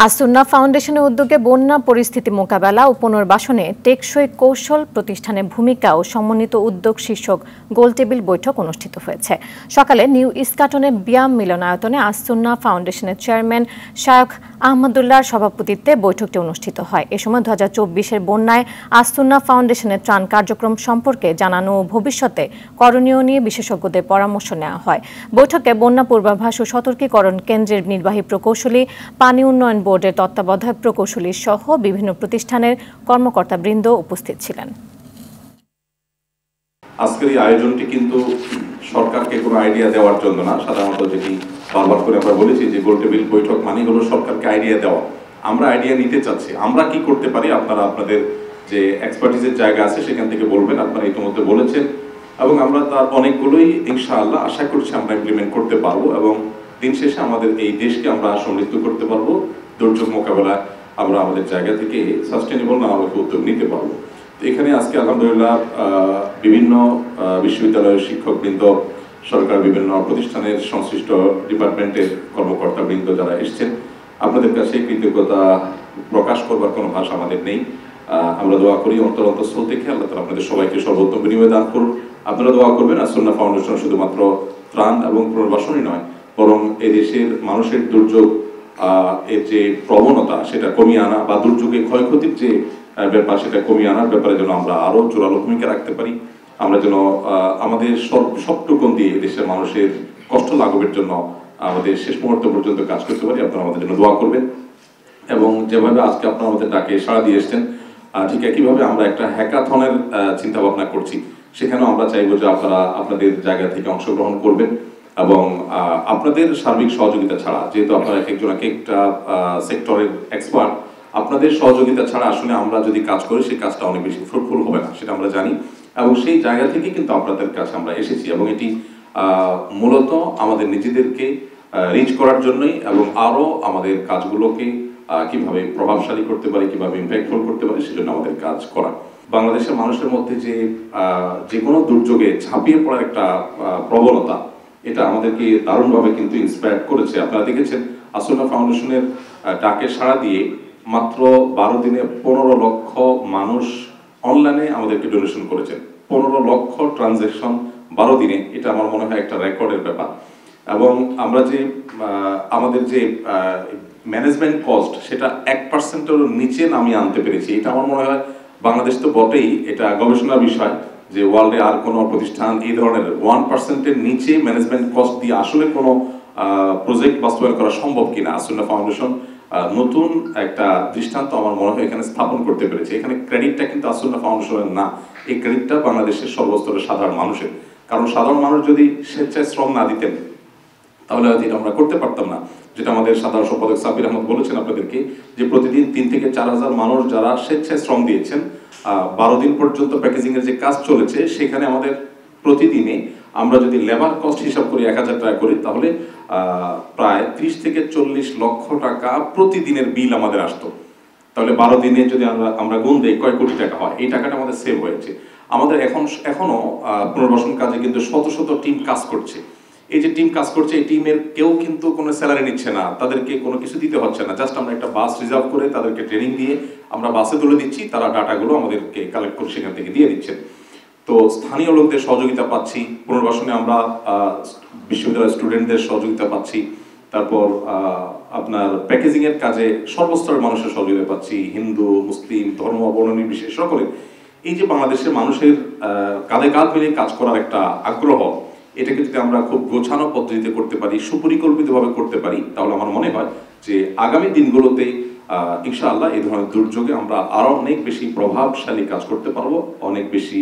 আসুন্না ফাউন্ডেশনের উদ্যোগে বন্যা পরিস্থিতি মোকাবেলা ও পুনর্বাসনে টেকসই কৌশল প্রতিষ্ঠানের ভূমিকা ও সমন্বিত উদ্যোগ শীর্ষক গোলটেবিল বৈঠক অনুষ্ঠিত হয়েছে। সকালে নিউ ইস্কাটনের ব্যায়াম মিলনায়তনে আসুন্না ফাউন্ডেশনের চেয়ারম্যান শায়খ আহমদুল্লাহর সভাপতিত্বে বৈঠকটি অনুষ্ঠিত হয়। এ সময় 2024-এর বন্যায় আসুন্না ফাউন্ডেশনের ত্রাণ কার্যক্রম সম্পর্কে জানানো ও ভবিষ্যতে করণীয় নিয়ে বিশেষজ্ঞদের পরামর্শ নেওয়া হয়। বৈঠকে বন্যা পূর্বাভাস ও সতর্কীকরণ কেন্দ্রের নির্বাহী প্রকৌশলী, পানি উন্নয়ন বোর্ডের তত্ত্বাবধায়ক প্রকৌশলী সহ বিভিন্ন প্রতিষ্ঠানের কর্মকর্তাবৃন্দ উপস্থিত ছিলেন। আজকের এই আয়োজনটি কিন্তু সরকারকে কোনো আইডিয়া দেওয়ার জন্য না, সাধারণত যেটি বারবার করে আমরা বলেছি যে গোলটেবিল বৈঠক মানে হলো সরকারকে আইডিয়া দেওয়া। আমরা আইডিয়া নিতে চাচ্ছি, আমরা কি করতে পারি, আপনারা আপনাদের যে এক্সপার্টিসের জায়গা আছে সেখান থেকে বলবেন, আপনারা ইতিমধ্যে বলেছেন এবং আমরা তার অনেকগুলোই ইনশাআল্লাহ আশা করছি আমরা ইমপ্লিমেন্ট করতে পারবো এবং দিন শেষে আমাদের এই দেশকে আমরা সমৃদ্ধ করতে পারবো। দুর্যোগ মোকাবেলা আমরা আমাদের জায়গা থেকে সাস্টেনেবল নানামুখী উদ্যোগ নিতে পারবো। তো এখানে আজকে আলহামদুলিল্লাহ বিভিন্ন বিশ্ববিদ্যালয়ের শিক্ষকবৃন্দ, সরকার বিভিন্ন প্রতিষ্ঠানের সংশ্লিষ্ট ডিপার্টমেন্টের কর্মকর্তাবৃন্দ যারা এসেছেন, আপনাদের কাছে কৃতজ্ঞতা প্রকাশ করবার কোনো ভাষা আমাদের নেই। আমরা দোয়া করি অন্তরস্থল থেকে আল্লাহ তাআলা আপনাদের সবাইকে সর্বোত্তম বিনিময় দান করুন। আপনারা দোয়া করবেন আসুন্না ফাউন্ডেশন শুধুমাত্র ত্রাণ এবং পুনর্বাসনই নয়, বরং এদেশের মানুষের দুর্যোগ এর যে প্রবণতা সেটা কমিয়ে আনা বা দুর্যোগে ক্ষয়ক্ষতির যে ব্যাপার সেটা কমিয়ে আনার ব্যাপারে যেন আমরা আরো জোরালো ভূমিকা রাখতে পারি। আমরা যেন আমাদের সবটুকুন দিয়ে দেশের মানুষের কষ্ট লাঘবের জন্য আমাদের শেষ মুহূর্ত পর্যন্ত কাজ করতে পারি। আপনারা আমাদের জন্য দোয়া করবেন এবং যেভাবে আজকে আপনারা আমাদের ডাকে সাড়া দিয়ে এসছেন, ঠিক একইভাবে আমরা একটা হ্যাকাথনের চিন্তা ভাবনা করছি। সেখানেও আমরা চাইবো যে আপনারা আপনাদের জায়গা থেকে অংশগ্রহণ করবেন এবং আপনাদের সার্বিক সহযোগিতা ছাড়া, যেহেতু আপনারা এক একজন এক একটা সেক্টরের এক্সপার্ট, আপনাদের সহযোগিতা ছাড়া আসলে আমরা যদি কাজ করি সেই কাজটা অনেক বেশি ফ্রুটফুল হবে না, সেটা আমরা জানি এবং সেই জায়গা থেকে কিন্তু আপনাদের কাছে আমরা এসেছি এবং এটি মূলত আমাদের নিজেদেরকে রিচ করার জন্যই এবং আরো আমাদের কাজগুলোকে কিভাবে প্রভাবশালী করতে পারি, কিভাবে ইম্প্যাক্টফুল করতে পারি সেজন্য আমাদের কাজ করা। বাংলাদেশের মানুষের মধ্যে যে কোনো দুর্যোগে ঝাঁপিয়ে পড়ার একটা প্রবণতা, এটা আমাদেরকে দারুণভাবে কিন্তু ইন্সপায়ার করেছে। আপনারা দেখেছেন আসুন্না ফাউন্ডেশনের ডাকে সাড়া দিয়ে মাত্র 12 দিনে 15 লক্ষ মানুষ অনলাইনে আমাদেরকে ডোনেশন করেছেন। 15 লক্ষ ট্রানজ্যাকশন 12 দিনে, এটা আমার মনে হয় একটা রেকর্ডের ব্যাপার। এবং আমরা যে আমাদের যে ম্যানেজমেন্ট কস্ট সেটা 1%-এর নিচে নামিয়ে আনতে পেরেছি, এটা আমার মনে হয় বাংলাদেশ তো বটেই, এটা গবেষণার বিষয় যে ওয়ার্ল্ডে আর কোনো প্রতিষ্ঠান এই ধরনের 1%-এর নিচে ম্যানেজমেন্ট কস্ট দিয়ে আসলে কোনো প্রজেক্ট বাস্তবায়ন করা সম্ভব কিনা। আসুন্না ফাউন্ডেশন নতুন একটা দৃষ্টান্ত আমার মনে হয় এখানে স্থাপন করতে পেরেছে। এখানে ক্রেডিটটা কিন্তু আসুন্না ফাউন্ডেশনের না, এই ক্রেডিটটা বাংলাদেশের সর্বস্তরের সাধারণ মানুষের। কারণ সাধারণ মানুষ যদি স্বেচ্ছায় শ্রম না দিতেন তাহলে হয়তো এটা আমরা করতে পারতাম না। যেটা আমাদের সাধারণ সম্পাদক সাব্বির আহমদ বলেছেন আপনাদেরকে, যে প্রতিদিন 3 থেকে 4 হাজার মানুষ যারা স্বেচ্ছায় শ্রম দিয়েছেন, 12 দিন পর্যন্ত প্যাকেজিং এর যে কাজ চলেছে সেখানে আমাদের প্রতিদিনে আমরা যদি লেবার কস্ট হিসাব করি 1000 টাকা করি, তাহলে প্রায় 30 থেকে 40 লক্ষ টাকা প্রতিদিনের বিল আমাদের আসতো। তাহলে 12 দিনে যদি আমরা গুণ দেই কয় কোটি টাকা হয়, এই টাকাটা আমাদের সেভ হয়েছে। আমাদের এখনো পুনর্বাসন কাজে কিন্তু শত শত টিম কাজ করছে। এই যে টিম কাজ করছে, এই টিমের কেউ কিন্তু কোনো স্যালারি নিচ্ছে না, তাদেরকে কোনো কিছু দিতে হচ্ছে না, জাস্ট আমরা একটা বাস রিজার্ভ করে তাদেরকে ট্রেনিং দিয়ে আমরা বাসে তুলে দিচ্ছি, তারা ডাটাগুলো আমাদেরকে কালেক্ট করে সেখান থেকে দিয়ে দিচ্ছেন। তো স্থানীয় লোকদের সহযোগিতা পাচ্ছি, পুনর্বাসনে আমরা বিশ্ববিদ্যালয়ের স্টুডেন্টদের সহযোগিতা পাচ্ছি, তারপর আপনার প্যাকেজিং এর কাজে সর্বস্তরের মানুষের সহযোগিতা পাচ্ছি, হিন্দু মুসলিম ধর্ম বর্ণ নির্বিশেষে সকলে। এই যে বাংলাদেশের মানুষের কাঁধে কাঁধ মিলিয়ে কাজ করার একটা আগ্রহ, এটাকে যদি আমরা খুব গোছানো পদ্ধতিতে করতে পারি, সুপরিকল্পিতভাবে করতে পারি, তাহলে আমার মনে হয় যে আগামী দিনগুলোতে ইনশাআল্লাহ এই ধরনের দুর্যোগে আমরা আরো অনেক বেশি প্রভাবশালী কাজ করতে পারবো, অনেক বেশি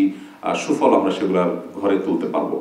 সুফল আমরা সেগুলোর ঘরে তুলতে পারবো।